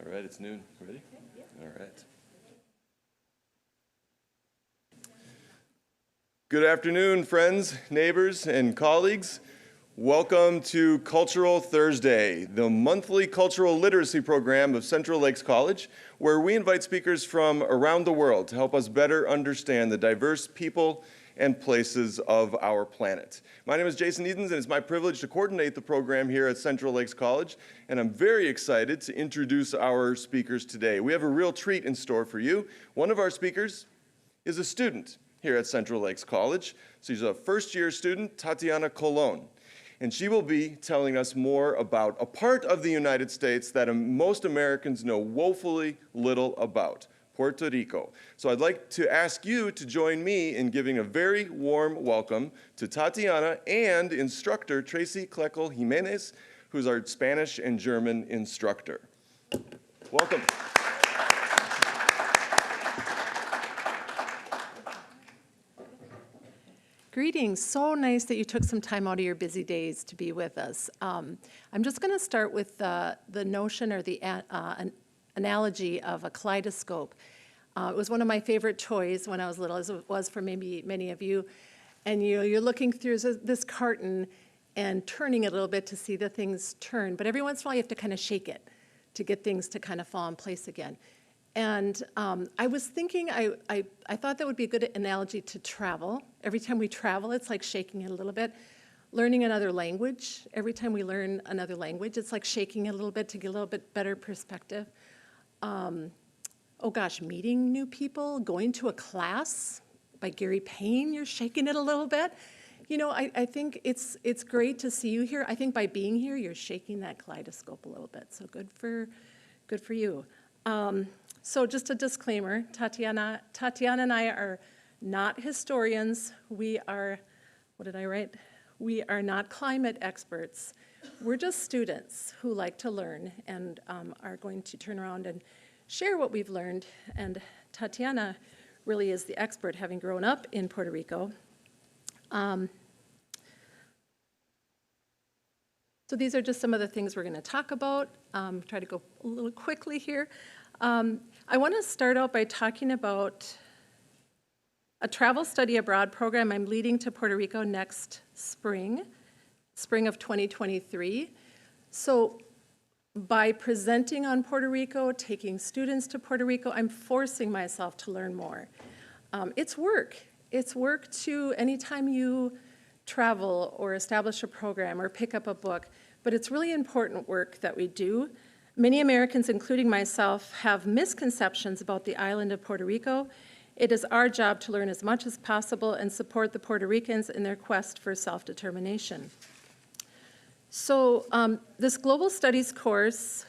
All right, it's noon. Ready? Yeah. All right. Good afternoon, friends, neighbors, and colleagues. Welcome to Cultural Thursday, the monthly cultural literacy program of Central Lakes College, where we invite speakers from around the world to help us better understand the diverse people and places of our planet. My name is Jason Edens, and it's my privilege to coordinate the program here at Central Lakes College, and I'm very excited to introduce our speakers today. We have a real treat in store for you. One of our speakers is a student here at Central Lakes College. She's a first-year student, Tatiana Colón, and she will be telling us more about a part of the United States that most Americans know woefully little about, Puerto Rico. So I'd like to ask you to join me in giving a very warm welcome to Tatiana and instructor Tracey Kloeckl-Jiménez, who's our Spanish and German instructor. Welcome. Greetings. So nice that you took some time out of your busy days to be with us. I'm just going to start with the notion or the analogy of a kaleidoscope. It was one of my favorite toys when I was little, as it was for maybe many of you. And you're looking through this carton and turning it a little bit to see the things turn. But every once in a while, you have to kind of shake it to get things to kind of fall in place again. And I was thinking, I thought that would be a good analogy to travel. Every time we travel, it's like shaking it a little bit. Learning another language, every time we learn another language, it's like shaking it a little bit to get a little bit better perspective. Oh gosh, meeting new people, going to a class by Gary Payne, you're shaking it a little bit. You know, I think it's great to see you here. I think by being here, you're shaking that kaleidoscope a little bit. So good for you. So just a disclaimer, Tatiana and I are not historians. We are, what did I write? We are not climate experts. We're just students who like to learn and are going to turn around and share what we've learned. And Tatiana really is the expert, having grown up in Puerto Rico. So these are just some of the things we're going to talk about. Try to go a little quickly here. I want to start out by talking about a travel study abroad program I'm leading to Puerto Rico next spring of 2023. So by presenting on Puerto Rico, taking students to Puerto Rico, I'm forcing myself to learn more. It's work. It's work to anytime you travel or establish a program or pick up a book, but it's really important work that we do. Many Americans, including myself, have misconceptions about the island of Puerto Rico. It is our job to learn as much as possible and support the Puerto Ricans in their quest for self-determination. So this global studies course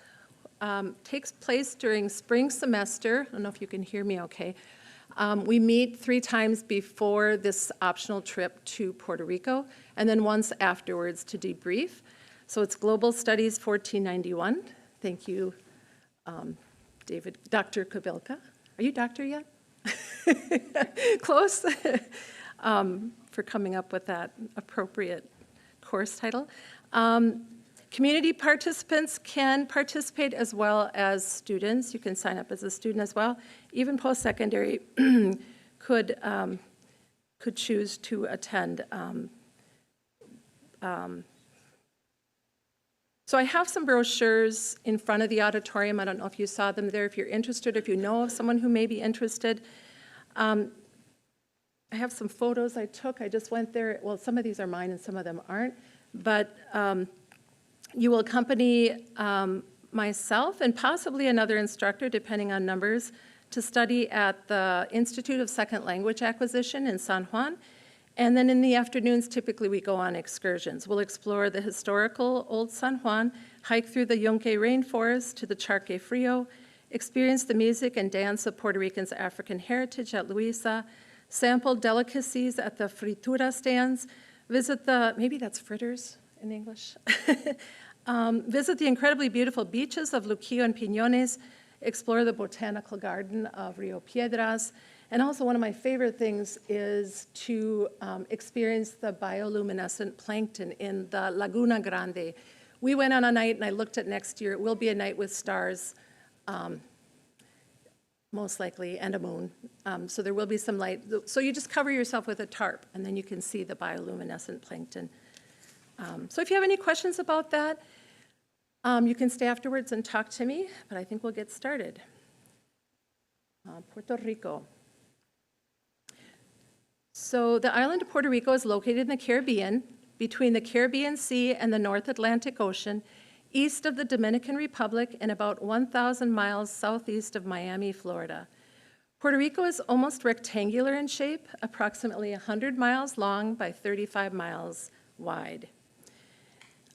takes place during spring semester. I don't know if you can hear me okay. We meet 3 times before this optional trip to Puerto Rico, and then once afterwards to debrief. So it's Global Studies 1491. Thank you, David, Dr. Kobilka. Are you doctor yet? Close. For coming up with that appropriate course title. Community participants can participate as well as students. You can sign up as a student as well. Even post-secondary could choose to attend. So I have some brochures in front of the auditorium. I don't know if you saw them there. If you're interested, if you know of someone who may be interested. I have some photos I took. I just went there. Well, some of these are mine and some of them aren't. But you will accompany myself and possibly another instructor, depending on numbers, to study at the Institute of Second Language Acquisition in San Juan. And then in the afternoons, typically we go on excursions. We'll explore the historical Old San Juan, hike through the Yunque rainforest to the Charque Frio, experience the music and dance of Puerto Rican's African heritage at Luisa, sample delicacies at the fritura stands, visit the, maybe that's fritters in English, visit the incredibly beautiful beaches of Luquillo and Piñones, explore the botanical garden of Rio Piedras, and also one of my favorite things is to experience the bioluminescent plankton in the Laguna Grande. We went on a night and I looked at next year. It will be a night with stars most likely, and a moon. So there will be some light. So you just cover yourself with a tarp, and then you can see the bioluminescent plankton. So if you have any questions about that, you can stay afterwards and talk to me, but I think we'll get started. Puerto Rico. So the island of Puerto Rico is located in the Caribbean, between the Caribbean Sea and the North Atlantic Ocean, east of the Dominican Republic and about 1,000 miles southeast of Miami, Florida. Puerto Rico is almost rectangular in shape, approximately 100 miles long by 35 miles wide,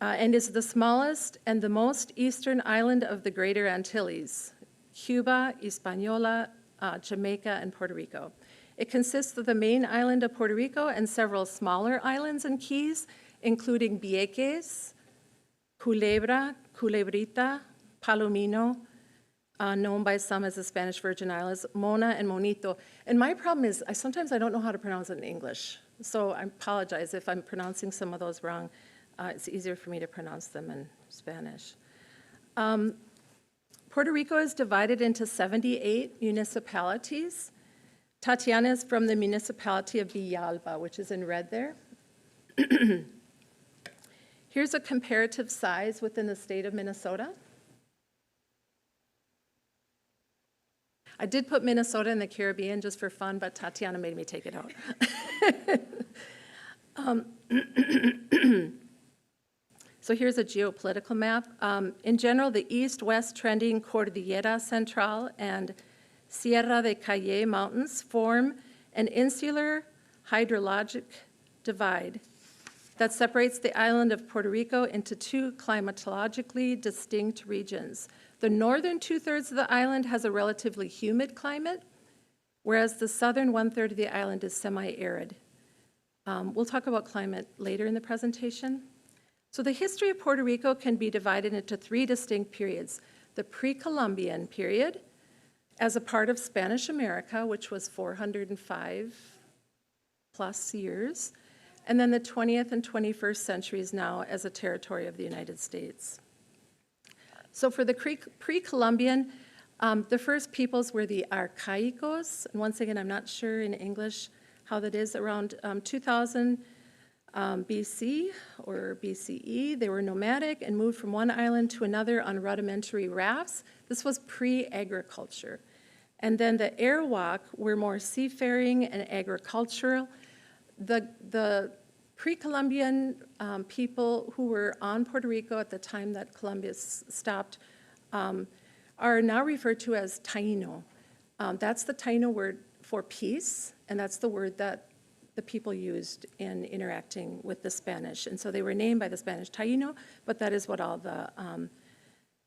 and is the smallest and the most eastern island of the Greater Antilles, Cuba, Hispaniola, Jamaica, and Puerto Rico. It consists of the main island of Puerto Rico and several smaller islands and keys, including Vieques, Culebra, Culebrita, Palomino, known by some as the Spanish Virgin Islands, Mona, and Monito. And my problem is sometimes I don't know how to pronounce it in English, so I apologize if I'm pronouncing some of those wrong. It's easier for me to pronounce them in Spanish. Puerto Rico is divided into 78 municipalities. Tatiana is from the municipality of Villalba, which is in red there. Here's a comparative size within the state of Minnesota. I did put Minnesota in the Caribbean just for fun, but Tatiana made me take it out. So here's a geopolitical map. In general, the east-west trending Cordillera Central and Sierra de Calle mountains form an insular hydrologic divide that separates the island of Puerto Rico into two climatologically distinct regions. The northern two-thirds of the island has a relatively humid climate, whereas the southern one-third of the island is semi-arid. We'll talk about climate later in the presentation. So the history of Puerto Rico can be divided into three distinct periods. The pre-Columbian period, as a part of Spanish America, which was 405 plus years, and then the 20th and 21st centuries now as a territory of the United States. So for the pre-Columbian, the first peoples were the Arcaicos, and once again, I'm not sure in English how that is, around 2000 BC or BCE. They were nomadic and moved from one island to another on rudimentary rafts. This was pre-agriculture. And then the Arawak were more seafaring and agricultural. The pre-Columbian people who were on Puerto Rico at the time that Columbus stopped are now referred to as Taino. That's the Taino word for peace, and that's the word that the people used in interacting with the Spanish. And so they were named by the Spanish Taino, but that is what all the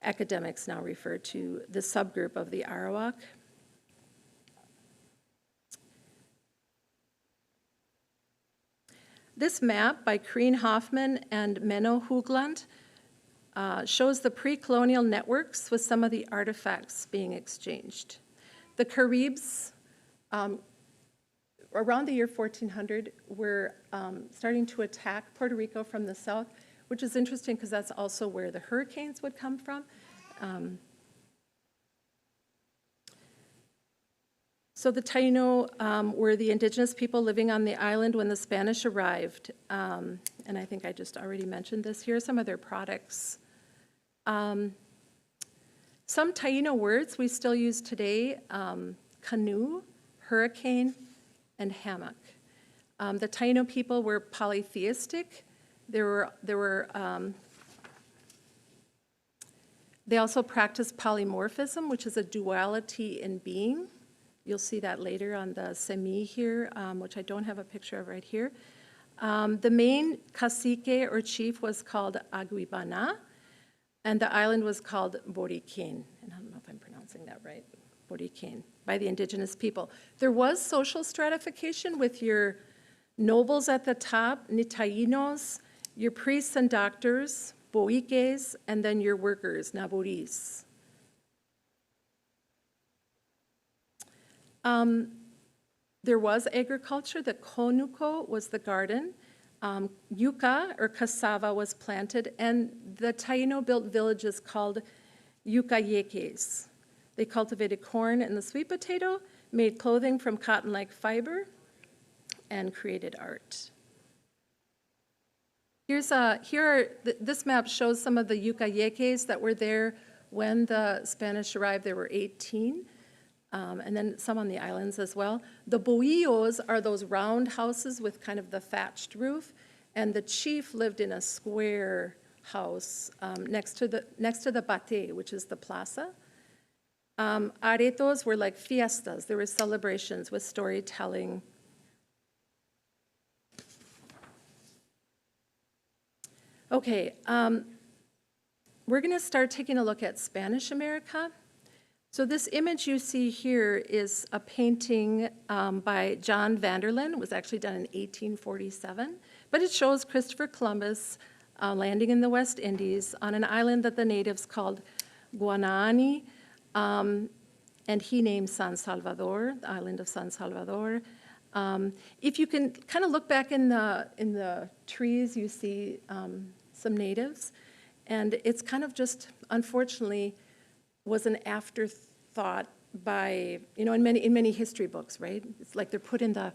academics now refer to the subgroup of the Arawak. This map by Kreen Hoffman and Menno Hoogland shows the pre-colonial networks with some of the artifacts being exchanged. The Caribs, around the year 1400, were starting to attack Puerto Rico from the south, which is interesting because that's also where the hurricanes would come from. So the Taino were the indigenous people living on the island when the Spanish arrived. And I think I just already mentioned this. Here are some of their products. Some Taino words we still use today, canoe, hurricane, and hammock. The Taino people were polytheistic. They also practiced polymorphism, which is a duality in being. You'll see that later on the semi here, which I don't have a picture of right here. The main cacique or chief was called Aguibana, and the island was called Boriquén. And I don't know if I'm pronouncing that right, Boriquén, by the indigenous people. There was social stratification with your nobles at the top, Nitainos, your priests and doctors, Boiques, and then your workers, Naboris. There was agriculture. The conuco was the garden. Yuca or cassava was planted, and the Taino built villages called yucayeques. They cultivated corn and the sweet potato, made clothing from cotton-like fiber, and created art. This map shows some of the Yucayekes that were there when the Spanish arrived. There were 18, and then some on the islands as well. The bohíos are those round houses with kind of the thatched roof, and the chief lived in a square house next to the bate, which is the plaza. Aretos were like fiestas. There were celebrations with storytelling. Okay, we're going to start taking a look at Spanish America. So this image you see here is a painting by John Vanderlyn. It was actually done in 1847, but it shows Christopher Columbus landing in the West Indies on an island that the natives called Guanahani, and he named San Salvador, the island of San Salvador. If you can kind of look back in the trees, you see some natives, and it's kind of just, unfortunately, was an afterthought by, in many history books, right? It's like they're put in the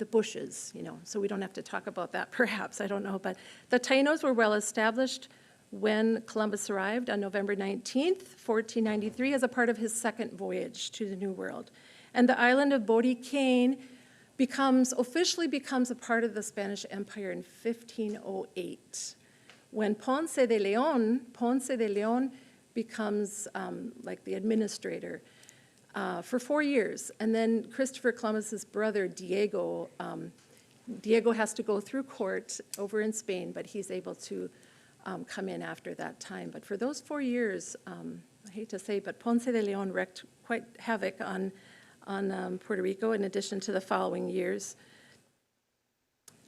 bushes, so we don't have to talk about that perhaps, I don't know. But the Tainos were well established when Columbus arrived on November 19th, 1493, as a part of his second voyage to the New World. And the island of Boricain officially becomes a part of the Spanish Empire in 1508, when Ponce de León becomes like the administrator for 4 years. And then Christopher Columbus's brother, Diego has to go through court over in Spain, but he's able to come in after that time. But for those 4 years, I hate to say, but Ponce de León wreaked quite havoc on Puerto Rico in addition to the following years.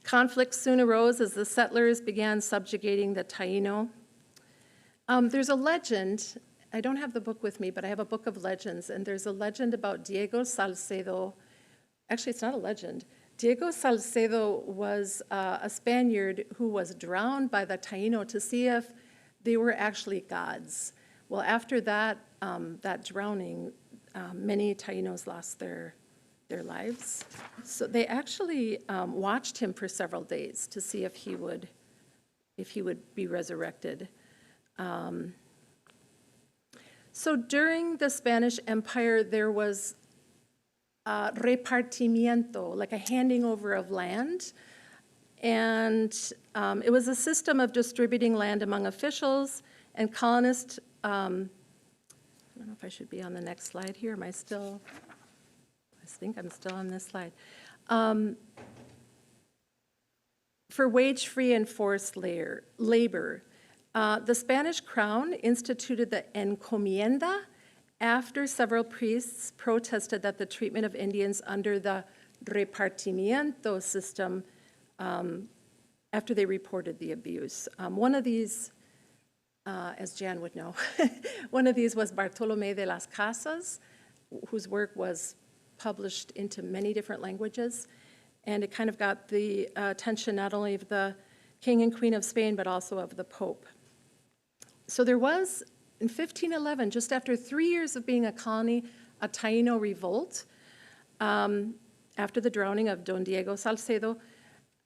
Conflict soon arose as the settlers began subjugating the Taino. There's a legend, I don't have the book with me, but I have a book of legends, and there's a legend about Diego Salcedo. Actually, it's not a legend. Diego Salcedo was a Spaniard who was drowned by the Taino to see if they were actually gods. Well, after that drowning, many Tainos lost their lives. So they actually watched him for several days to see if he would be resurrected. So during the Spanish Empire, there was repartimiento, like a handing over of land. And it was a system of distributing land among officials and colonists. I don't know if I should be on the next slide here. Am I still? I think I'm still on this slide. For wage-free and forced labor, the Spanish crown instituted the encomienda after several priests protested that the treatment of Indians under the repartimiento system, after they reported the abuse. One of these, as Jan would know, one of these was Bartolomé de las Casas, whose work was published into many different languages, and it kind of got the attention not only of the King and Queen of Spain, but also of the Pope. So there was, in 1511, just after 3 years of being a colony, a Taino revolt after the drowning of Don Diego Salcedo.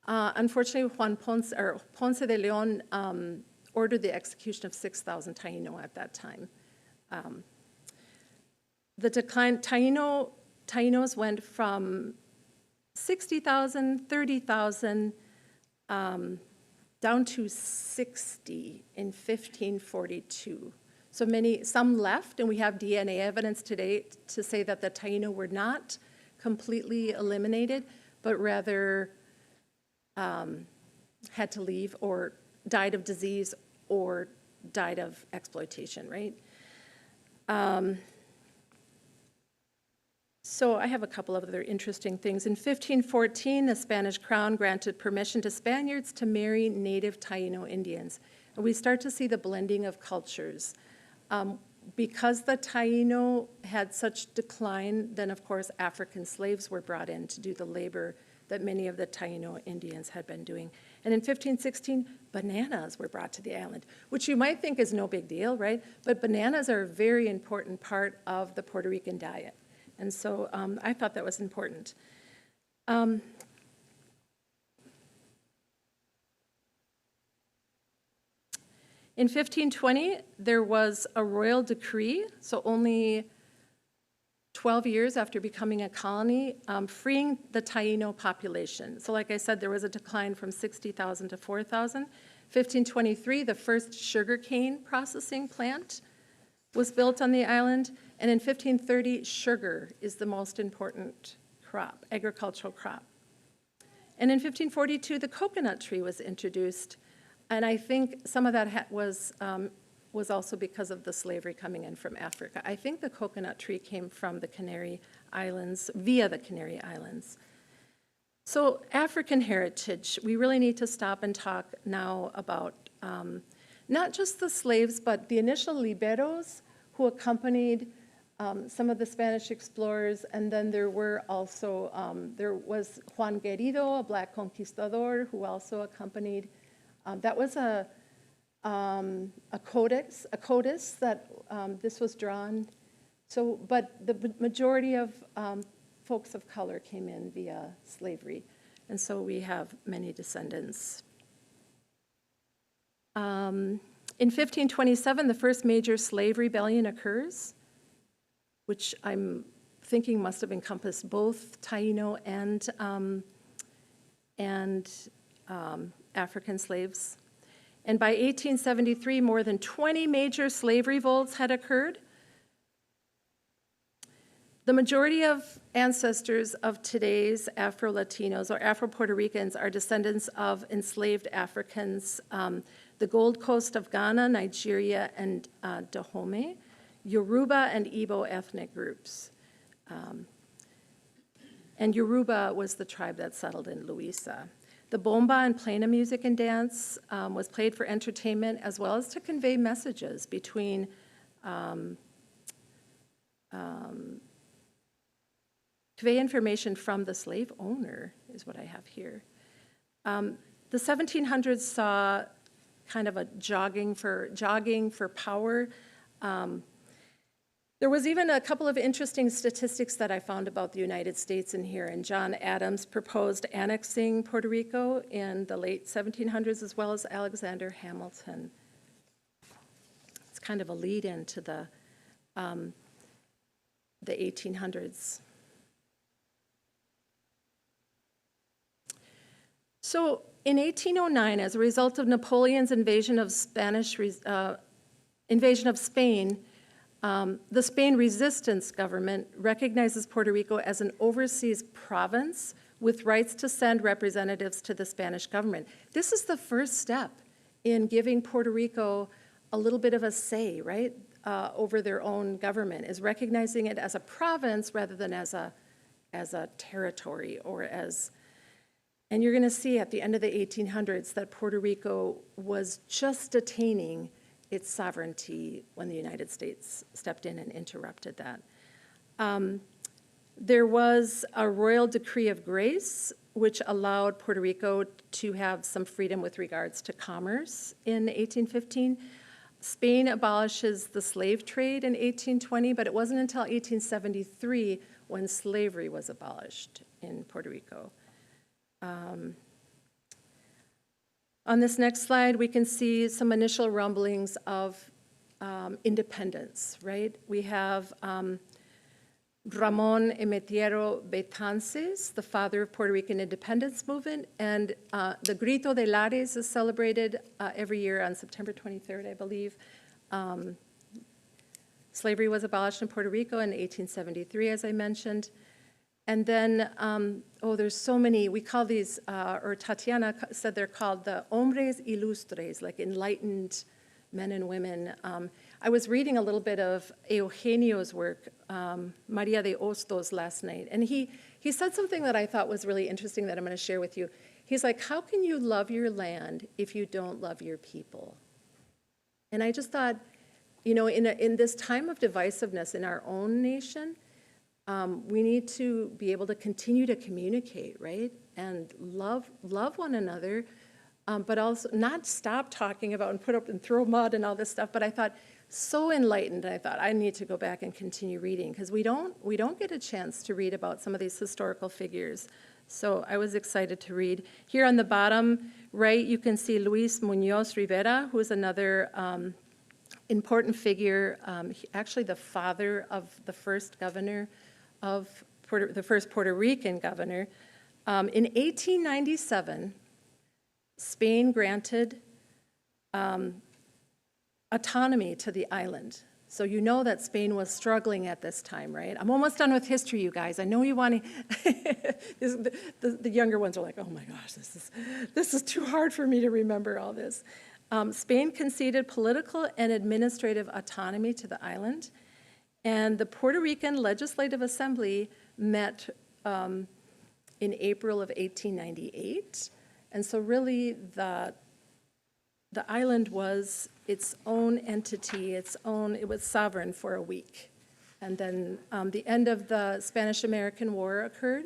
Unfortunately, Ponce de León ordered the execution of 6,000 Taino at that time. The decline, Tainos went from 60,000, 30,000, down to 60 in 1542. So some left, and we have DNA evidence today to say that the Taino were not completely eliminated, but rather had to leave or died of disease or died of exploitation, right? So I have a couple of other interesting things. In 1514, the Spanish crown granted permission to Spaniards to marry native Taino Indians. And we start to see the blending of cultures. Because the Taino had such decline, then of course African slaves were brought in to do the labor that many of the Taino Indians had been doing. And in 1516, bananas were brought to the island, which you might think is no big deal, right? But bananas are a very important part of the Puerto Rican diet. And so I thought that was important. In 1520, there was a royal decree, so only 12 years after becoming a colony, freeing the Taino population. So like I said, there was a decline from 60,000 to 4,000. 1523, the first sugarcane processing plant was built on the island. And in 1530, sugar is the most important crop, agricultural crop. And in 1542, the coconut tree was introduced. And I think some of that was also because of the slavery coming in from Africa. I think the coconut tree came from the Canary Islands, via the Canary Islands. So African heritage, we really need to stop and talk now about not just the slaves, but the initial liberos who accompanied some of the Spanish explorers, and then there were also, there was Juan Guerido, a black conquistador, who also accompanied. That was a codice that this was drawn. So, but the majority of folks of color came in via slavery, and so we have many descendants. In 1527, the first major slave rebellion occurs, which I'm thinking must have encompassed both Taino and African slaves. And by 1873, more than 20 major slave revolts had occurred. The majority of ancestors of today's Afro-Latinos or Afro-Puerto Ricans are descendants of enslaved Africans, the Gold Coast of Ghana, Nigeria, and Dahomey, Yoruba and Igbo ethnic groups. And Yoruba was the tribe that settled in Louisa. The bomba and plena music and dance was played for entertainment as well as to convey messages between convey information from the slave owner, is what I have here. The 1700s saw kind of a jogging for power. There was even a couple of interesting statistics that I found about the United States in here, and John Adams proposed annexing Puerto Rico in the late 1700s, as well as Alexander Hamilton. It's kind of a lead-in to the 1800s. So in 1809, as a result of Napoleon's invasion of Spain, the Spain resistance government recognizes Puerto Rico as an overseas province with rights to send representatives to the Spanish government. This is the first step in giving Puerto Rico a little bit of a say, right, over their own government, is recognizing it as a province rather than as a territory or as. And you're going to see at the end of the 1800s that Puerto Rico was just attaining its sovereignty when the United States stepped in and interrupted that. There was a royal decree of grace, which allowed Puerto Rico to have some freedom with regards to commerce in 1815. Spain abolishes the slave trade in 1820, but it wasn't until 1873 when slavery was abolished in Puerto Rico. On this next slide, we can see some initial rumblings of independence, right? We have Ramon Emetiero Betances, the father of Puerto Rican independence movement, and the Grito de Lares is celebrated every year on September 23rd, I believe. Slavery was abolished in Puerto Rico in 1873, as I mentioned. And then, there's so many, we call these, or Tatiana said they're called the hombres ilustres, like enlightened men and women. I was reading a little bit of Eugenio's work, Maria de Hostos, last night, and he said something that I thought was really interesting that I'm going to share with you. He's like, how can you love your land if you don't love your people? And I just thought, you know, in this time of divisiveness in our own nation, we need to be able to continue to communicate, right? and love one another, but also not stop talking about and put up and throw mud and all this stuff. But I thought, so enlightened, I thought I need to go back and continue reading, because we don't get a chance to read about some of these historical figures. So I was excited to read. Here on the bottom right, you can see Luis Muñoz Rivera, who is another important figure, actually the father of the first governor of the first Puerto Rican governor. In 1897, Spain granted autonomy to the island. So you know that Spain was struggling at this time, right? I'm almost done with history, you guys. I know you want to, the younger ones are like, oh my gosh, this is too hard for me to remember all this. Spain conceded political and administrative autonomy to the island, and the Puerto Rican Legislative Assembly met in April of 1898. And so really the island was its own entity, it was sovereign for a week. And then the end of the Spanish-American War occurred,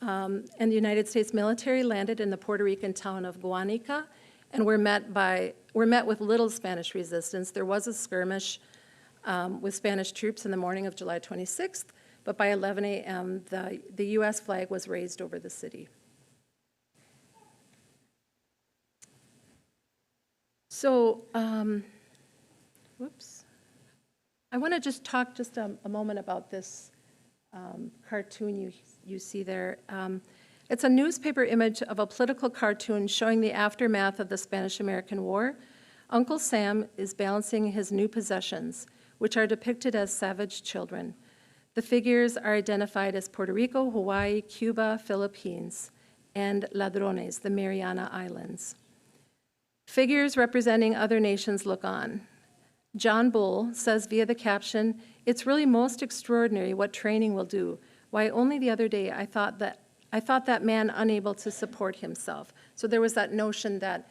and the United States military landed in the Puerto Rican town of Guanica, and were met with little Spanish resistance. There was a skirmish with Spanish troops in the morning of July 26th, but by 11 a.m., the U.S. flag was raised over the city. So, whoops. I want to just talk just a moment about this cartoon you see there. It's a newspaper image of a political cartoon showing the aftermath of the Spanish-American War. Uncle Sam is balancing his new possessions, which are depicted as savage children. The figures are identified as Puerto Rico, Hawaii, Cuba, Philippines, and Ladrones, the Mariana Islands. Figures representing other nations look on. John Bull says via the caption, "It's really most extraordinary what training will do. Why, only the other day I thought that man unable to support himself." So there was that notion that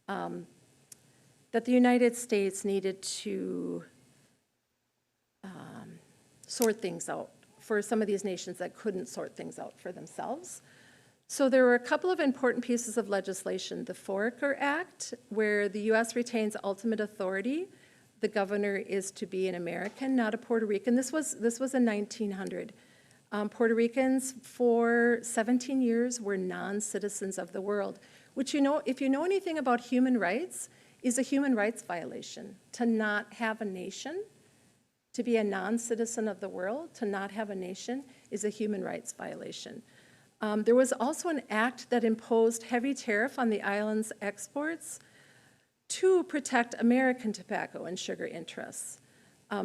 that the United States needed to sort things out for some of these nations that couldn't sort things out for themselves. So there were a couple of important pieces of legislation. The Foraker Act, where the U.S. retains ultimate authority. The governor is to be an American, not a Puerto Rican. This was in 1900. Puerto Ricans for 17 years were non-citizens of the world, which, you know, if you know anything about human rights, is a human rights violation. To not have a nation, to be a non-citizen of the world, to not have a nation is a human rights violation. There was also an act that imposed heavy tariff on the island's exports to protect American tobacco and sugar interests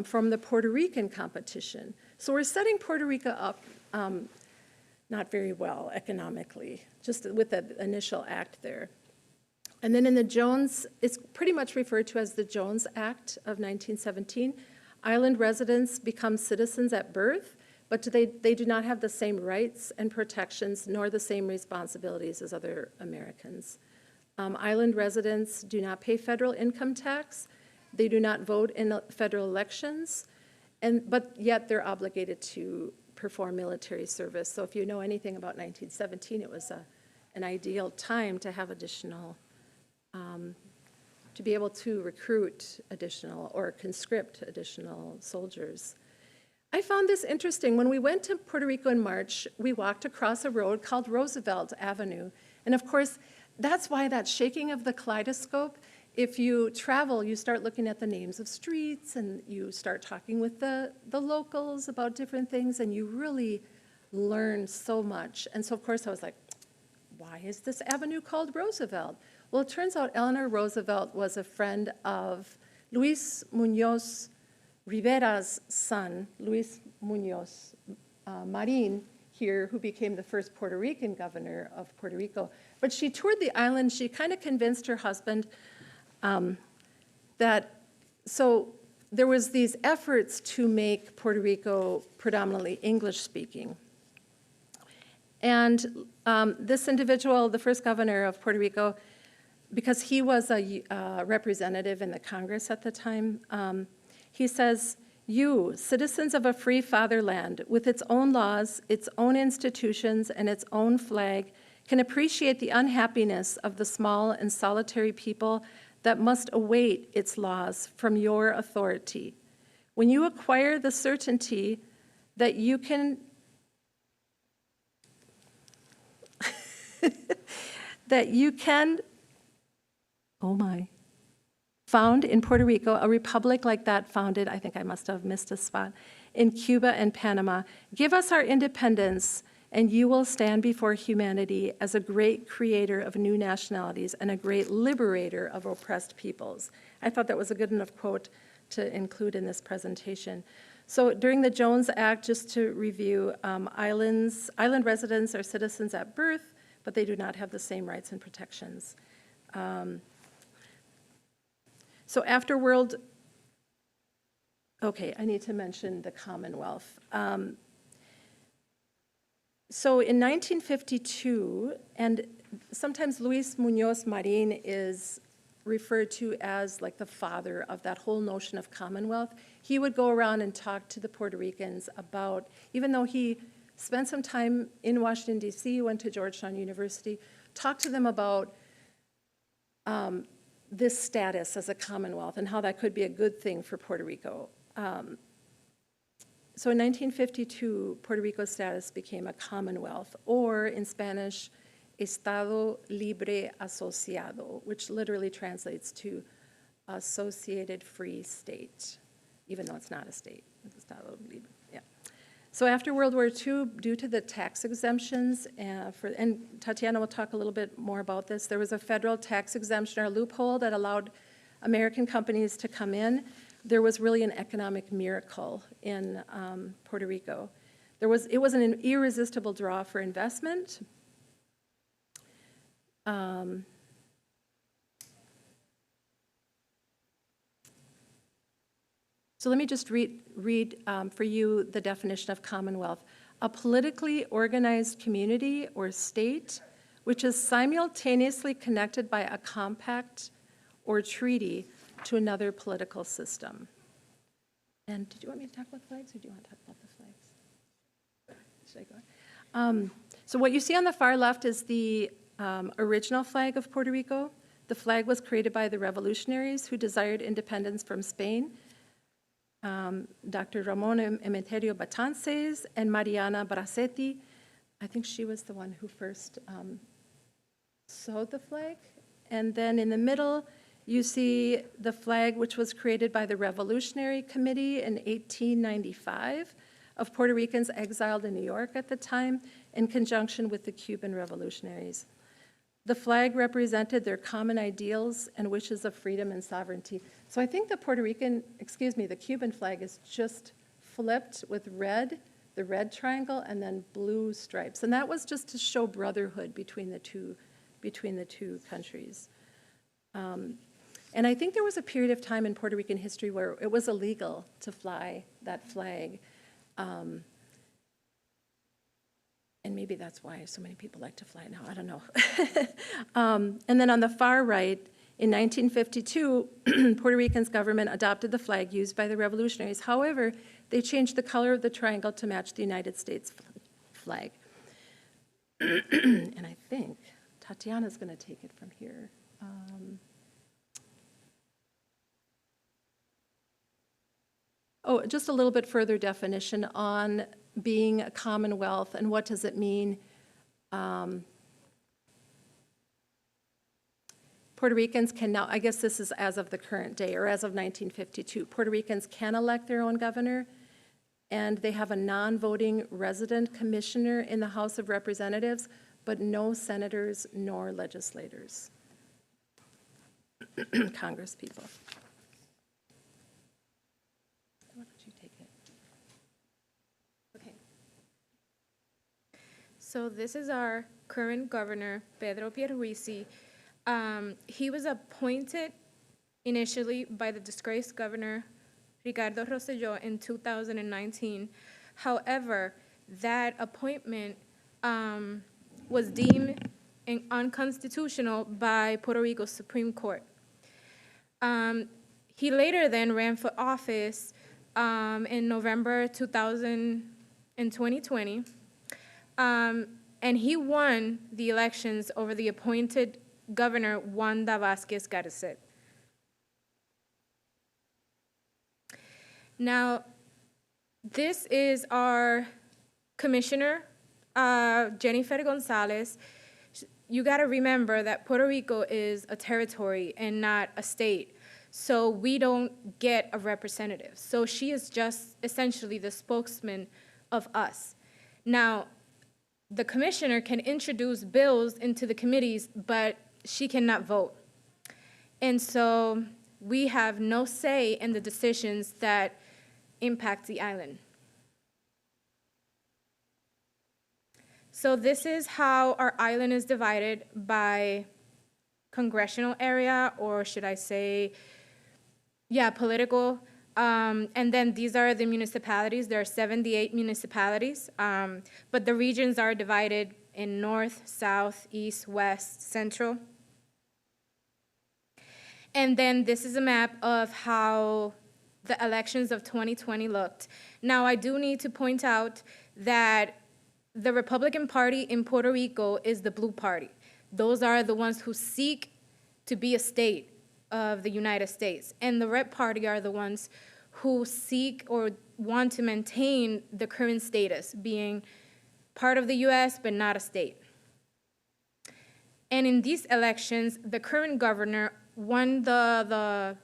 from the Puerto Rican competition. So we're setting Puerto Rico up not very well economically, just with the initial act there. And then in the Jones, it's pretty much referred to as the Jones Act of 1917. Island residents become citizens at birth, but they do not have the same rights and protections nor the same responsibilities as other Americans. Island residents do not pay federal income tax. They do not vote in federal elections, but yet they're obligated to perform military service. So if you know anything about 1917, it was an ideal time to have additional, to be able to recruit additional or conscript additional soldiers. I found this interesting. When we went to Puerto Rico in March, we walked across a road called Roosevelt Avenue. And of course, that's why that shaking of the kaleidoscope, if you travel, you start looking at the names of streets and you start talking with the locals about different things, and you really learn so much. And so of course I was like, why is this avenue called Roosevelt? Well, it turns out Eleanor Roosevelt was a friend of Luis Muñoz Rivera's son, Luis Muñoz Marin, here, who became the first Puerto Rican governor of Puerto Rico. But she toured the island. She kind of convinced her husband so there was these efforts to make Puerto Rico predominantly English-speaking. And this individual, the first governor of Puerto Rico, because he was a representative in the Congress at the time, he says, "You, citizens of a free fatherland, with its own laws, its own institutions, and its own flag, can appreciate the unhappiness of the small and solitary people that must await its laws from your authority. When you acquire the certainty that you can found in Puerto Rico, a republic like that founded, I think I must have missed a spot, in Cuba and Panama. Give us our independence, and you will stand before humanity as a great creator of new nationalities and a great liberator of oppressed peoples. I thought that was a good enough quote to include in this presentation. So during the Jones Act, just to review, island residents are citizens at birth, but they do not have the same rights and protections. So after I need to mention the Commonwealth. So in 1952, and sometimes Luis Muñoz Marin is referred to as like the father of that whole notion of Commonwealth. He would go around and talk to the Puerto Ricans about, even though he spent some time in Washington, D.C., went to Georgetown University, talked to them about this status as a Commonwealth and how that could be a good thing for Puerto Rico. So in 1952, Puerto Rico's status became a Commonwealth, or in Spanish, Estado Libre Asociado, which literally translates to Associated Free State, even though it's not a state. It's Estado Libre, yeah. So after World War II, due to the tax exemptions, and Tatiana will talk a little bit more about this, there was a federal tax exemption or loophole that allowed American companies to come in. There was really an economic miracle in Puerto Rico. It was an irresistible draw for investment. So let me just read for you the definition of Commonwealth. A politically organized community or state which is simultaneously connected by a compact or treaty to another political system. And did you want me to talk about flags, or do you want to talk about the flags? Should I go? So what you see on the far left is the original flag of Puerto Rico. The flag was created by the revolutionaries who desired independence from Spain. Dr. Ramon Emeterio Batances and Mariana Bracetti. I think she was the one who first sewed the flag. And then in the middle, you see the flag which was created by the Revolutionary Committee in 1895 of Puerto Ricans exiled in New York at the time in conjunction with the Cuban revolutionaries. The flag represented their common ideals and wishes of freedom and sovereignty. So I think the Cuban flag is just flipped with red, the red triangle, and then blue stripes. And that was just to show brotherhood between the two countries. And I think there was a period of time in Puerto Rican history where it was illegal to fly that flag. And maybe that's why so many people like to fly now, I don't know. And then on the far right, in 1952, Puerto Rican's government adopted the flag used by the revolutionaries. However, they changed the color of the triangle to match the United States flag. And I think Tatiana's going to take it from here. Just a little bit further definition on being a commonwealth and what does it mean. Puerto Ricans can now, I guess this is as of the current day or as of 1952, Puerto Ricans can elect their own governor, and they have a non-voting resident commissioner in the House of Representatives, but no senators nor legislators, Congress people. Why don't you take it? Okay. So this is our current governor, Pedro Pierluisi. He was appointed initially by the disgraced governor, Ricardo Rosselló, in 2019. However, that appointment was deemed unconstitutional by Puerto Rico's Supreme Court. He later then ran for office in November 2020. and he won the elections over the appointed governor, Wanda Vázquez Garcet. Now, this is our commissioner, Jennifer Gonzalez. You got to remember that Puerto Rico is a territory and not a state, so we don't get a representative. So she is just essentially the spokesman of us. Now, the commissioner can introduce bills into the committees, but she cannot vote. And so we have no say in the decisions that impact the island. So this is how our island is divided by congressional area, or should I say, yeah, political. And then these are the municipalities. There are 78 municipalities, but the regions are divided in north, south, east, west, central. And then this is a map of how the elections of 2020 looked. Now, I do need to point out that the Republican Party in Puerto Rico is the blue party. Those are the ones who seek to be a state of the United States. And the red party are the ones who seek or want to maintain the current status, being part of the US but not a state. And in these elections, the current governor won the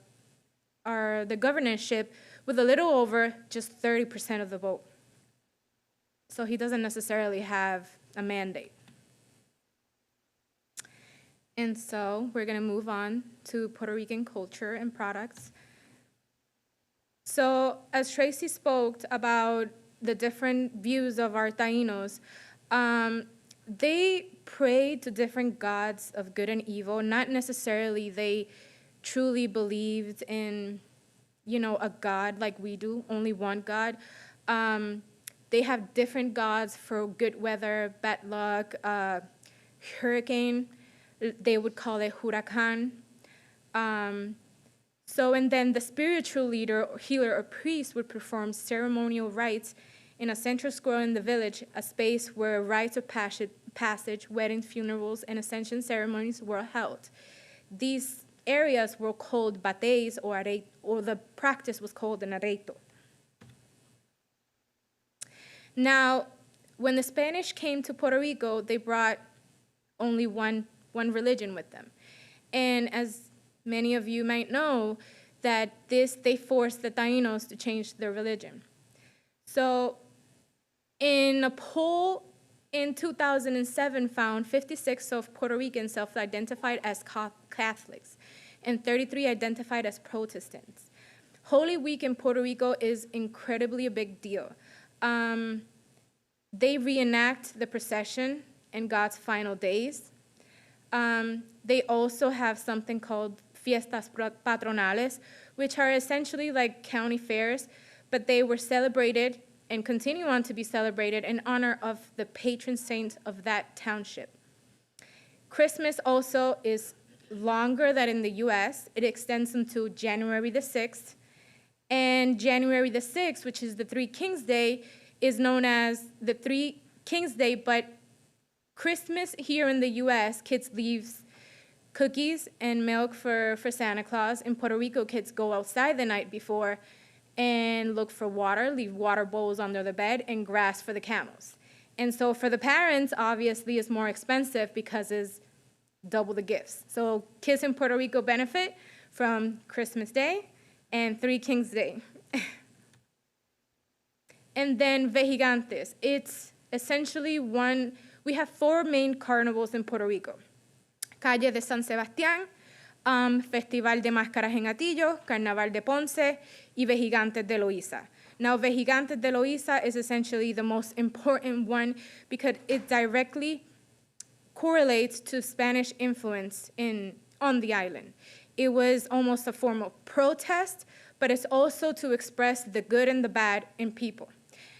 governorship with a little over just 30% of the vote. So he doesn't necessarily have a mandate. And so we're going to move on to Puerto Rican culture and products. So as Tracey spoke about the different views of our Taínos, they pray to different gods of good and evil. Not necessarily they truly believed in, a God like we do, only one God. They have different gods for good weather, bad luck, hurricane. They would call it huracan. And then the spiritual leader, or healer, or priest would perform ceremonial rites in a central square in the village, a space where rites of passage, weddings, funerals, and ascension ceremonies were held. These areas were called bateis, or the practice was called an areito. Now, when the Spanish came to Puerto Rico, they brought only one religion with them. And as many of you might know, that they forced the Taínos to change their religion. So in a poll in 2007 found 56 of Puerto Ricans self-identified as Catholics and 33 identified as Protestants. Holy Week in Puerto Rico is incredibly a big deal. They reenact the procession in God's final days. They also have something called fiestas patronales, which are essentially like county fairs, but they were celebrated and continue on to be celebrated in honor of the patron saint of that township. Christmas also is longer than in the US. It extends until January the 6th. And January the 6th, which is the Three Kings Day, is known as the Three Kings Day, but Christmas here in the US, kids leave cookies and milk for Santa Claus. In Puerto Rico, kids go outside the night before and look for water, leave water bowls under the bed, and grass for the camels. And so for the parents, obviously, it's more expensive because it's double the gifts. So kids in Puerto Rico benefit from Christmas Day and Three Kings Day. And then Vejigantes. It's essentially we have 4 main carnivals in Puerto Rico. Calle de San Sebastián, Festival de Máscaras en Atillo, Carnaval de Ponce, y Vejigantes de Loíza. Now, Vejigantes de Loíza is essentially the most important one because it directly correlates to Spanish influence on the island. It was almost a form of protest, but it's also to express the good and the bad in people.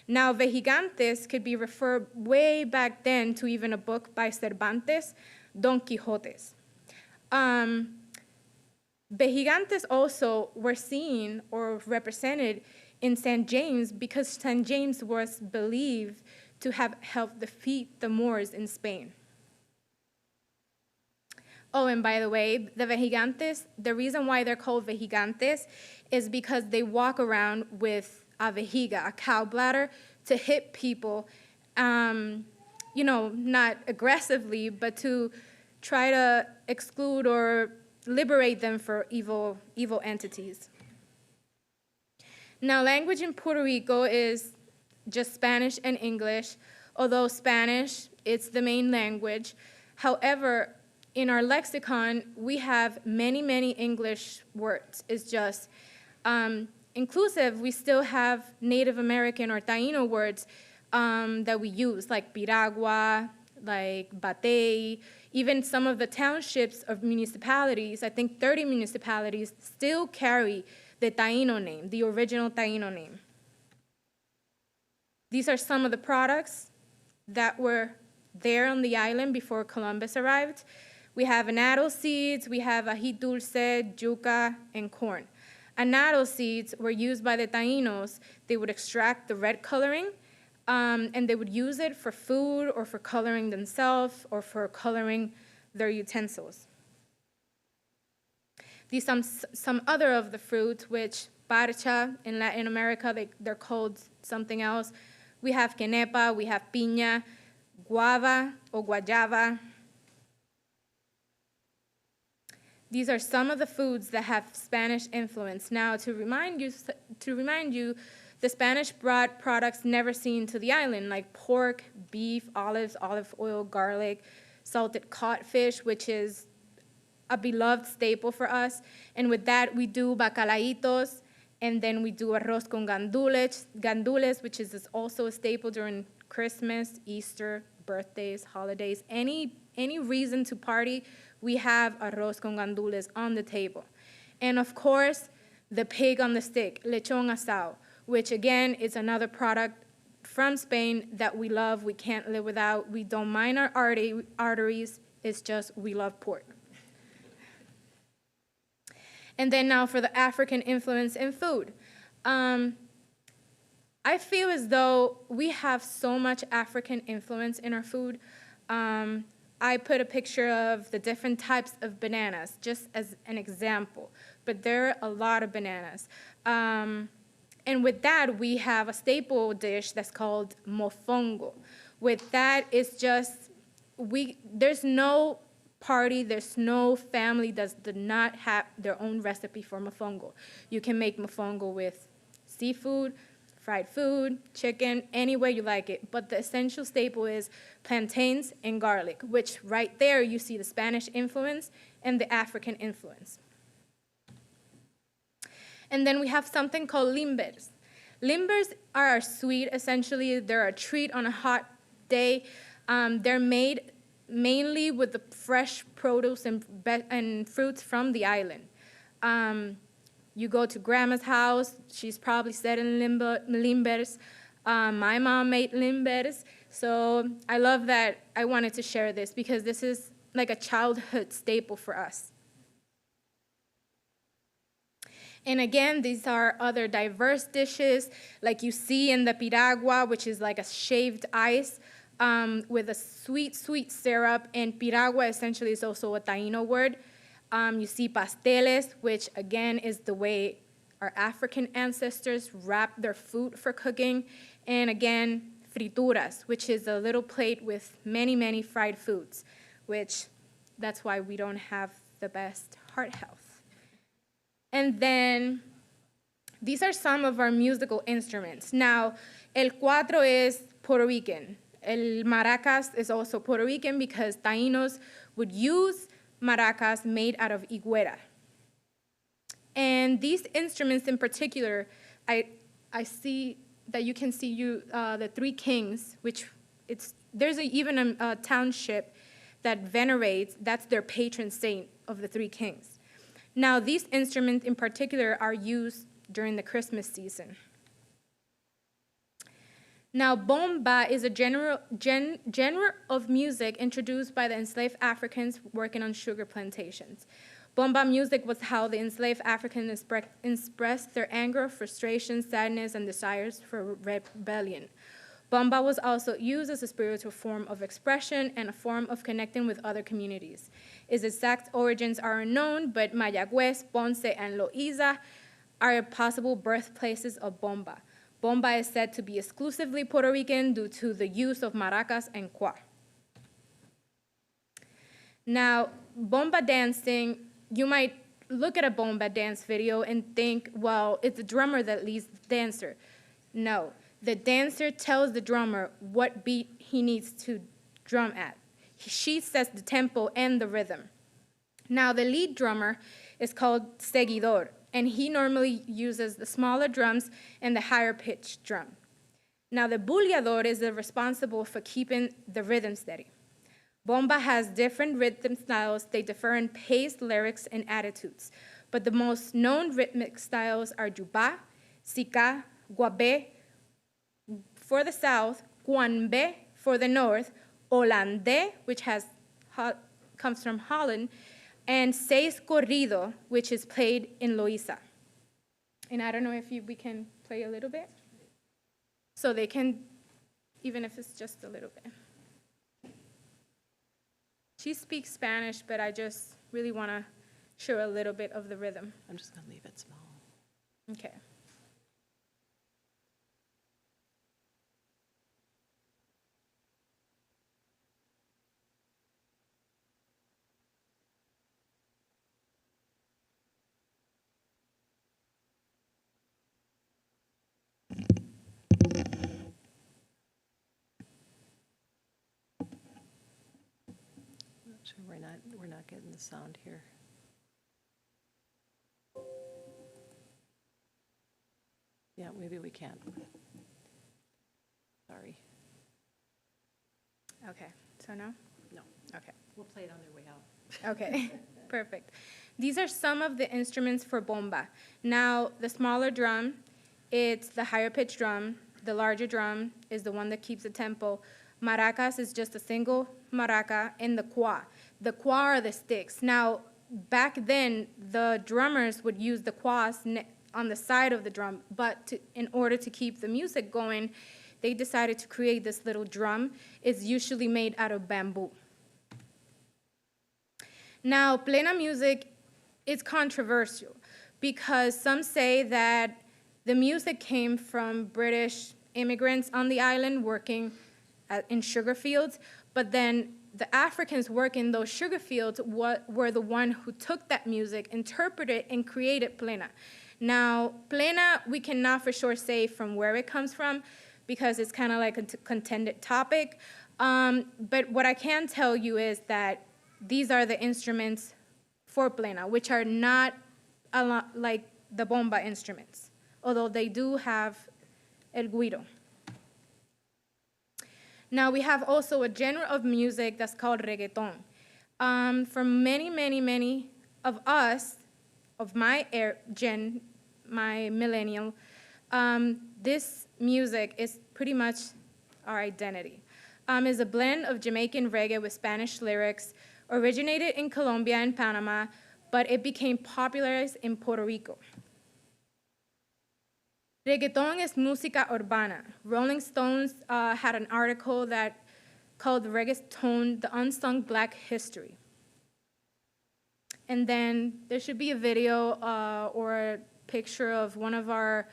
Now, Vejigantes could be referred way back then to even a book by Cervantes, Don Quixote's. Vejigantes also were seen or represented in St. James because St. James was believed to have helped defeat the Moors in Spain. Oh, and by the way, the vejigantes, the reason why they're called vejigantes is because they walk around with a vejiga, a cow bladder, to hit people, not aggressively, but to try to exclude or liberate them for evil entities. Now, language in Puerto Rico is just Spanish and English, although Spanish, it's the main language. However, in our lexicon, we have many, many English words. It's just inclusive. We still have Native American or Taíno words that we use, like piragua, like batey. Even some of the townships of municipalities, I think 30 municipalities, still carry the Taíno name, the original Taíno name. These are some of the products that were there on the island before Columbus arrived. We have annatto seeds, we have ají dulce, yuca, and corn. Annatto seeds were used by the Taínos. They would extract the red coloring, and they would use it for food or for coloring themselves or for coloring their utensils. These are some other of the fruits, which parcha in Latin America, they're called something else. We have quenepa, we have piña, guava or guayaba. These are some of the foods that have Spanish influence. Now, to remind you, the Spanish brought products never seen to the island, like pork, beef, olives, olive oil, garlic, salted codfish, which is a beloved staple for us. And with that, we do bacalaitos, and then we do arroz con gandules, which is also a staple during Christmas, Easter, birthdays, holidays, any reason to party, we have arroz con gandules on the table. And of course, the pig on the stick, lechon asado, which again is another product from Spain that we love, we can't live without. We don't mind our arteries, it's just we love pork. And then now for the African influence in food. I feel as though we have so much African influence in our food. I put a picture of the different types of bananas, just as an example, but there are a lot of bananas. And with that, we have a staple dish that's called mofongo. With that, it's just, there's no party, there's no family that does not have their own recipe for mofongo. You can make mofongo with seafood, fried food, chicken, any way you like it. But the essential staple is plantains and garlic, which right there you see the Spanish influence and the African influence. And then we have something called limbers. Limbers are a sweet, essentially. They're a treat on a hot day. They're made mainly with the fresh produce and fruits from the island. You go to grandma's house, she's probably selling limbers. My mom made limbers. So I love that I wanted to share this because this is like a childhood staple for us. And again, these are other diverse dishes, like you see in the piragua, which is like a shaved ice with a sweet, sweet syrup. And piragua essentially is also a Taíno word. You see pasteles, which again is the way our African ancestors wrap their food for cooking. And again, frituras, which is a little plate with many, many fried foods, which that's why we don't have the best heart health. And then these are some of our musical instruments. Now, el cuatro is Puerto Rican. El maracas is also Puerto Rican because Taínos would use maracas made out of higuera. And these instruments in particular, I see that you can see the Three Kings, which there's even a township that venerates, that's their patron saint of the Three Kings. Now, these instruments in particular are used during the Christmas season. Now, bomba is a genre of music introduced by the enslaved Africans working on sugar plantations. Bomba music was how the enslaved Africans expressed their anger, frustration, sadness, and desires for rebellion. Bomba was also used as a spiritual form of expression and a form of connecting with other communities. Its exact origins are unknown, but Mayagüez, Ponce, and Loíza are possible birthplaces of bomba. Bomba is said to be exclusively Puerto Rican due to the use of maracas and cuá. Now, bomba dancing, you might look at a bomba dance video and think, well, it's the drummer that leads the dancer. No, the dancer tells the drummer what beat he needs to drum at. She sets the tempo and the rhythm. Now, the lead drummer is called seguidor, and he normally uses the smaller drums and the higher pitched drum. Now, the bulleador is responsible for keeping the rhythm steady. Bomba has different rhythm styles. They differ in pace, lyrics, and attitudes. But the most known rhythmic styles are jubá, sicá, guabé for the south, guanbé for the north, holandé, which comes from Holland, and seis corrido, which is played in Loíza. And I don't know if we can play a little bit. So they can, even if it's just a little bit. She speaks Spanish, but I just really want to show a little bit of the rhythm. I'm just going to leave it small. Okay. Sure, we're not getting the sound here. Yeah, maybe we can. Sorry. Okay. So no? No. Okay. We'll play it on their way out. Okay. Perfect. These are some of the instruments for bomba. Now, the smaller drum, it's the higher pitched drum. The larger drum is the one that keeps the tempo. Maracas is just a single maraca, and the cuá. The cuá are the sticks. Now, back then, the drummers would use the cuás on the side of the drum, but in order to keep the music going, they decided to create this little drum. It's usually made out of bamboo. Now, plena music is controversial because some say that the music came from British immigrants on the island working in sugar fields, but then the Africans working in those sugar fields were the one who took that music, interpreted it, and created plena. Now, plena, we cannot for sure say from where it comes from because it's kind of like a contended topic, but what I can tell you is that these are the instruments for plena, which are not a lot like the bomba instruments, although they do have el guiro. Now, we have also a genre of music that's called reggaeton. For many of us, of my my millennial, this music is pretty much our identity. It's a blend of Jamaican reggae with Spanish lyrics, originated in Colombia and Panama, but it became popular in Puerto Rico. Reggaeton es música urbana. Rolling Stones had an article that called Reggaeton the Unsung Black History. And then there should be a video or a picture of one of our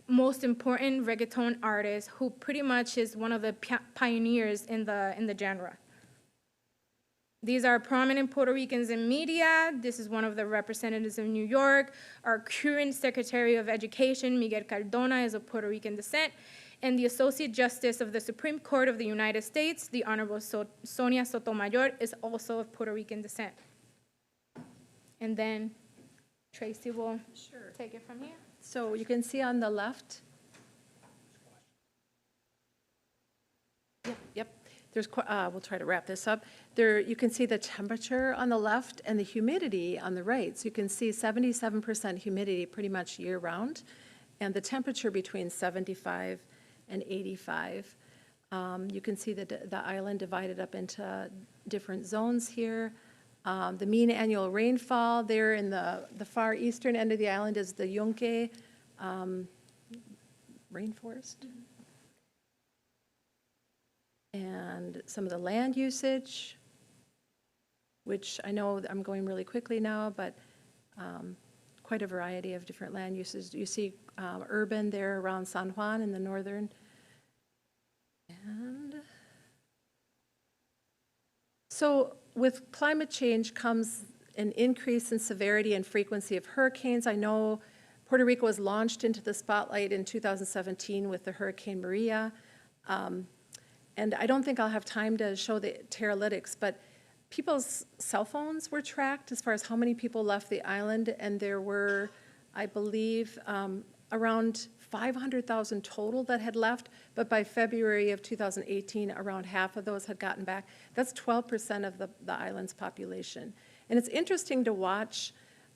most important reggaeton artists who pretty much is one of the pioneers in the genre. These are prominent Puerto Ricans in media. This is one of the representatives of New York. Our current Secretary of Education, Miguel Cardona, is of Puerto Rican descent. And the Associate Justice of the Supreme Court of the United States, the Honorable Sonia Sotomayor, is also of Puerto Rican descent. And then Tracey will take it from here. So you can see on the left. Yep. There's, we'll try to wrap this up. There, you can see the temperature on the left and the humidity on the right. So you can see 77% humidity pretty much year-round, and the temperature between 75 and 85. You can see the island divided up into different zones here. The mean annual rainfall there in the far eastern end of the island is the Yunque rainforest. and some of the land usage, which I know I'm going really quickly now, but quite a variety of different land uses. You see urban there around San Juan in the northern. And so with climate change comes an increase in severity and frequency of hurricanes. I know Puerto Rico was launched into the spotlight in 2017 with the Hurricane Maria. And I don't think I'll have time to show the Teralytics, but people's cell phones were tracked as far as how many people left the island, and there were, I believe, around 500,000 total that had left, but by February of 2018, around half of those had gotten back. That's 12% of the island's population. And it's interesting to watch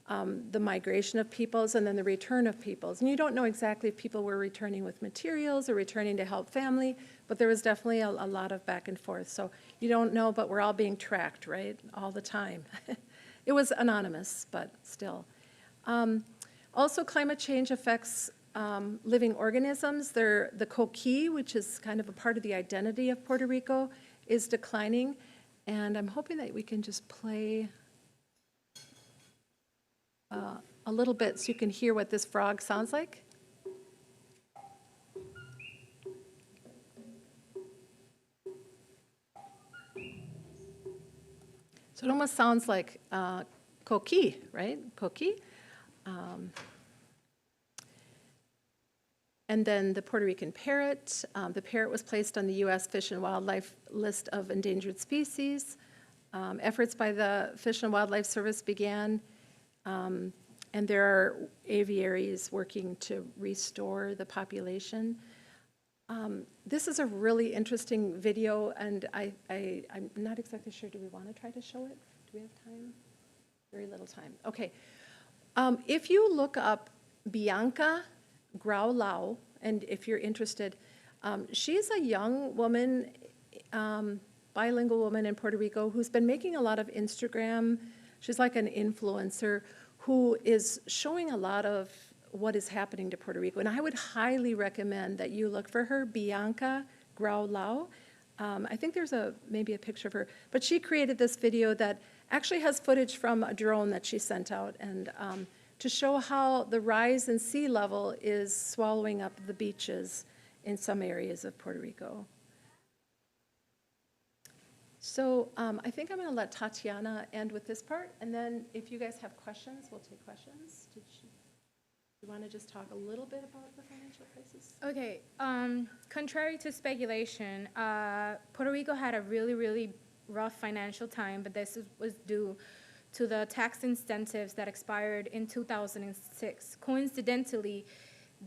the migration of peoples and then the return of peoples. And you don't know exactly if people were returning with materials or returning to help family, but there was definitely a lot of back and forth. So you don't know, but we're all being tracked, right, all the time. It was anonymous, but still. Also, climate change affects living organisms. The coquí, which is kind of a part of the identity of Puerto Rico, is declining. And I'm hoping that we can just play a little bit so you can hear what this frog sounds like. So it almost sounds like coquí, right? Coquí. And then the Puerto Rican parrot. The parrot was placed on the U.S. Fish and Wildlife list of endangered species. Efforts by the Fish and Wildlife Service began, and there are aviaries working to restore the population. This is a really interesting video, and I'm not exactly sure, do we want to try to show it? Do we have time? Very little time. Okay. If you look up Bianca Grau-Lau, and if you're interested, she's a young woman, bilingual woman in Puerto Rico who's been making a lot of Instagram. She's like an influencer who is showing a lot of what is happening to Puerto Rico. And I would highly recommend that you look for her, Bianca Grau-Lau. I think there's maybe a picture of her, but she created this video that actually has footage from a drone that she sent out, and to show how the rise in sea level is swallowing up the beaches in some areas of Puerto Rico. So I think I'm going to let Tatiana end with this part, and then if you guys have questions, we'll take questions. Do you want to just talk a little bit about the financial crisis? Okay. Contrary to speculation, Puerto Rico had a really, really rough financial time, but this was due to the tax incentives that expired in 2006. Coincidentally,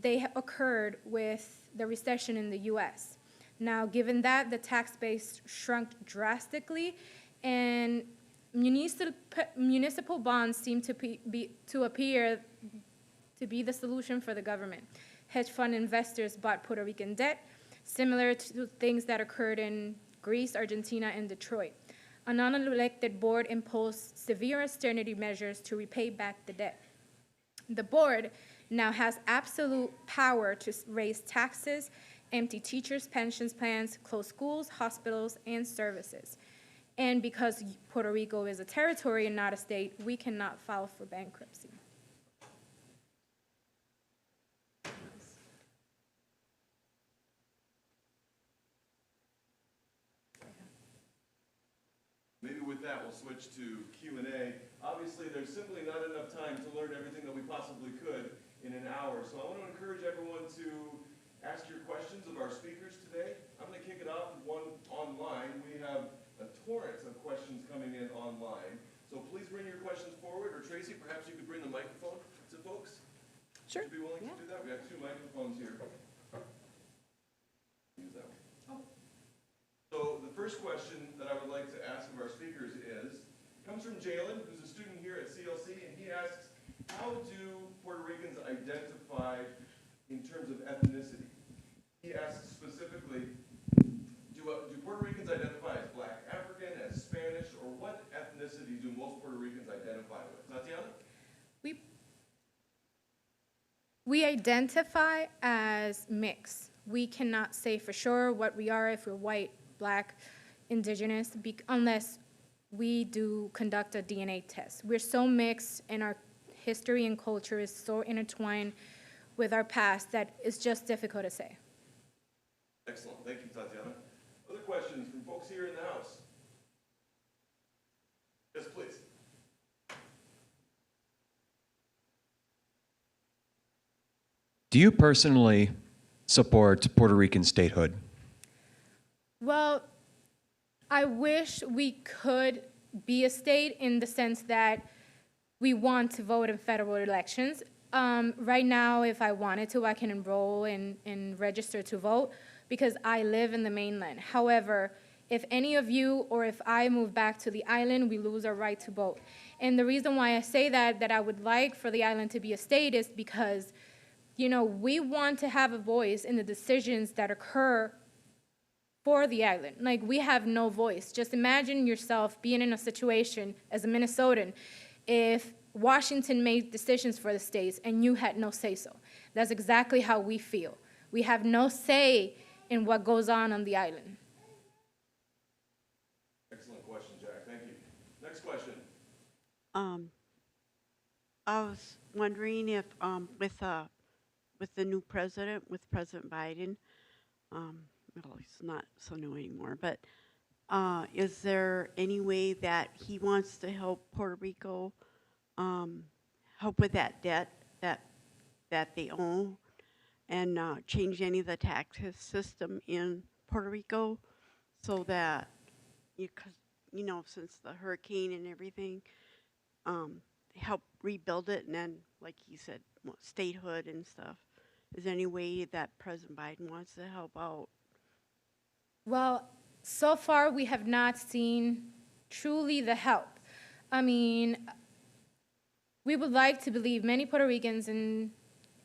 they occurred with the recession in the U.S. Now, given that, the tax base shrunk drastically, and municipal bonds seem to appear to be the solution for the government. Hedge fund investors bought Puerto Rican debt, similar to things that occurred in Greece, Argentina, and Detroit. A non-elected board imposed severe austerity measures to repay back the debt. The board now has absolute power to raise taxes, empty teachers' pensions plans, close schools, hospitals, and services. And because Puerto Rico is a territory and not a state, we cannot file for bankruptcy. Maybe with that, we'll switch to Q&A. Obviously, there's simply not enough time to learn everything that we possibly could in an hour. So I want to encourage everyone to ask your questions of our speakers today. I'm going to kick it off with one online. We have a torrent of questions coming in online. So please bring your questions forward. Or Tracy, perhaps you could bring the microphone to folks. Sure. Would you be willing to do that? We have two microphones here. Use that one. So the first question that I would like to ask of our speakers comes from Jalen, who's a student here at CLC, and he asks, how do Puerto Ricans identify in terms of ethnicity? He asks specifically, do Puerto Ricans identify as Black African, as Spanish, or what ethnicity do most Puerto Ricans identify with? Tatiana? We identify as mixed. We cannot say for sure what we are, if we're white, Black, Indigenous, unless we do conduct a DNA test. We're so mixed, and our history and culture is so intertwined with our past that it's just difficult to say. Excellent. Thank you, Tatiana. Other questions from folks here in the house? Yes, please. Do you personally support Puerto Rican statehood? Well, I wish we could be a state in the sense that we want to vote in federal elections. Right now, if I wanted to, I can enroll and register to vote because I live in the mainland. However, if any of you or if I move back to the island, we lose our right to vote. And the reason why I say that I would like for the island to be a state is because, you know, we want to have a voice in the decisions that occur for the island. Like, we have no voice. Just imagine yourself being in a situation as a Minnesotan if Washington made decisions for the states and you had no say-so. That's exactly how we feel. We have no say in what goes on the island. Excellent question, Jack. Thank you. Next question. I was wondering if with the new president, with President Biden, well, he's not so new anymore, but is there any way that he wants to help Puerto Rico help with that debt that they owe and change any of the tax system in Puerto Rico so that, you know, since the hurricane and everything, help rebuild it, and then, like he said, statehood and stuff. Is there any way that President Biden wants to help out? Well, so far we have not seen truly the help. I mean, we would like to believe many Puerto Ricans in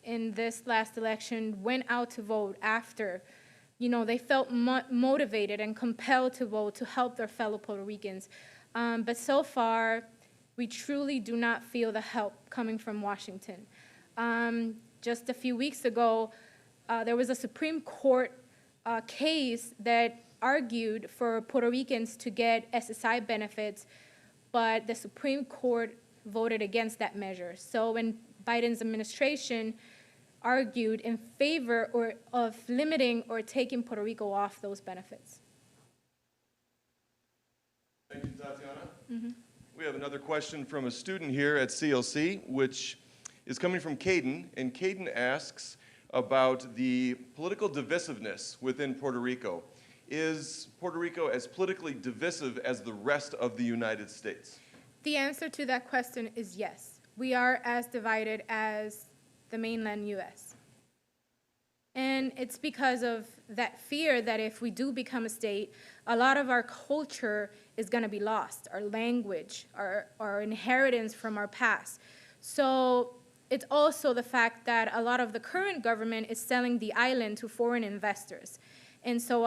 this last election went out to vote after, you know, they felt motivated and compelled to vote to help their fellow Puerto Ricans. But so far, we truly do not feel the help coming from Washington. Just a few weeks ago, there was a Supreme Court case that argued for Puerto Ricans to get SSI benefits, but the Supreme Court voted against that measure. So when Biden's administration argued in favor of limiting or taking Puerto Rico off those benefits. Thank you, Tatiana. Mm-hmm. We have another question from a student here at CLC, which is coming from Caden, and Caden asks about the political divisiveness within Puerto Rico. Is Puerto Rico as politically divisive as the rest of the United States? The answer to that question is yes. We are as divided as the mainland U.S. And it's because of that fear that if we do become a state, a lot of our culture is going to be lost, our language, our inheritance from our past. So it's also the fact that a lot of the current government is selling the island to foreign investors. And so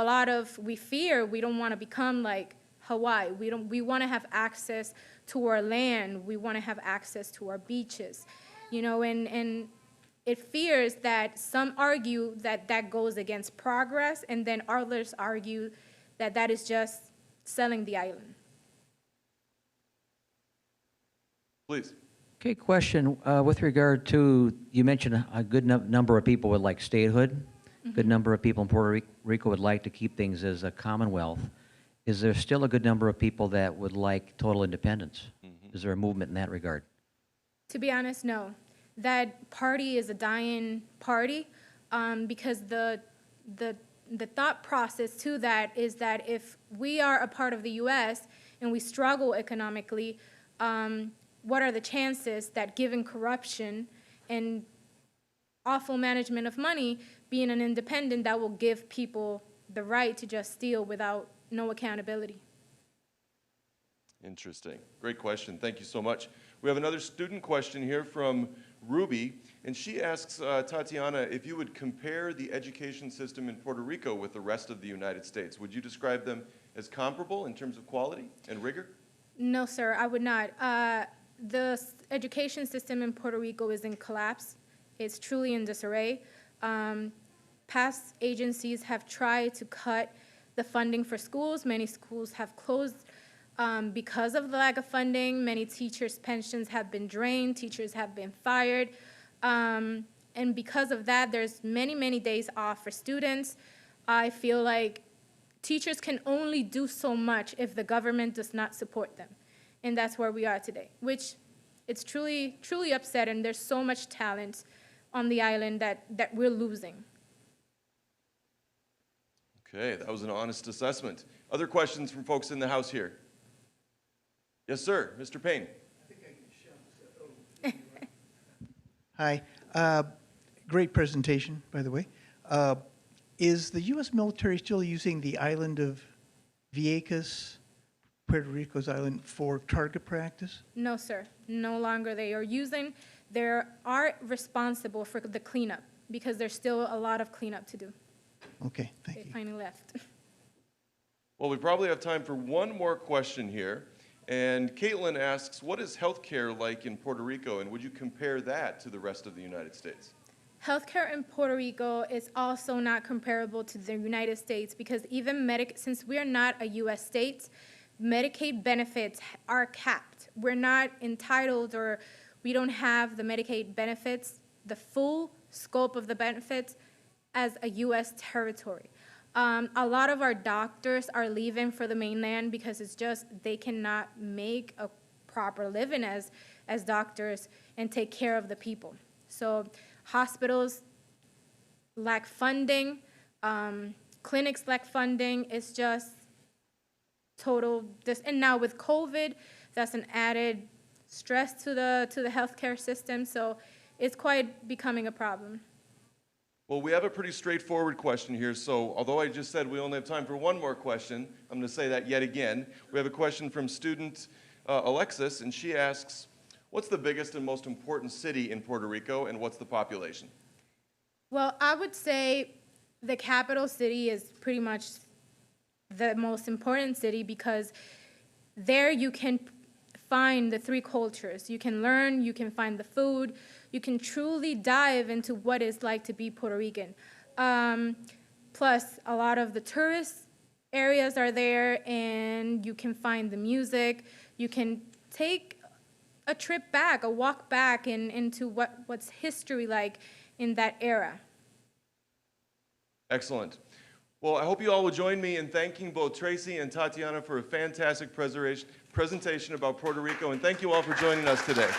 we fear we don't want to become like Hawaii. We want to have access to our land. We want to have access to our beaches, you know, and it fears that some argue that that goes against progress, and then others argue that that is just selling the island. Please. Okay, question with regard to, you mentioned a good number of people would like statehood. Mm-hmm. Good number of people in Puerto Rico would like to keep things as a commonwealth. Is there still a good number of people that would like total independence? Mm-hmm. Is there a movement in that regard? To be honest, no. That party is a dying party because the thought process to that is that if we are a part of the U.S. and we struggle economically, what are the chances that given corruption and awful management of money, being an independent, that will give people the right to just steal without no accountability? Interesting. Great question. Thank you so much. We have another student question here from Ruby, and she asks Tatiana if you would compare the education system in Puerto Rico with the rest of the United States. Would you describe them as comparable in terms of quality and rigor? No, sir, I would not. The education system in Puerto Rico is in collapse. It's truly in disarray. Past agencies have tried to cut the funding for schools. Many schools have closed because of the lack of funding. Many teachers' pensions have been drained. Teachers have been fired. And because of that, there's many, many days off for students. I feel like teachers can only do so much if the government does not support them. And that's where we are today, which it's truly, truly upsetting. There's so much talent on the island that we're losing. Okay, that was an honest assessment. Other questions from folks in the house here? Yes, sir. Mr. Payne. Hi. Great presentation, by the way. Is the U.S. military still using the island of Vieques, Puerto Rico's island, for target practice? No, sir. No longer. They are responsible for the cleanup because there's still a lot of cleanup to do. Okay, thank They you. finally left. Well, we probably have time for one more question here. And Caitlin asks, what is healthcare like in Puerto Rico, and would you compare that to the rest of the United States? Healthcare in Puerto Rico is also not comparable to the United States because even since we're not a U.S. state, Medicaid benefits are capped. We're not entitled, or we don't have the Medicaid benefits, the full scope of the benefits as a U.S. territory. A lot of our doctors are leaving for the mainland because it's just they cannot make a proper living as doctors and take care of the people. So hospitals lack funding, clinics lack funding. It's just total and now with COVID, that's an added stress to the healthcare system. So it's quite becoming a problem. Well, we have a pretty straightforward question here, so although I just said we only have time for one more question, I'm going to say that yet again. We have a question from student Alexis, and she asks, what's the biggest and most important city in Puerto Rico, and what's the population? Well, I would say the capital city is pretty much the most important city because there you can find the three cultures. You can learn, you can find the food, you can truly dive into what it's like to be Puerto Rican. Plus, a lot of the tourist areas are there, and you can find the music. You can take a trip back, a walk back into what's history like in that era. Excellent. Well, I hope you all will join me in thanking both Tracey and Tatiana for a fantastic presentation about Puerto Rico, and thank you all for joining us today.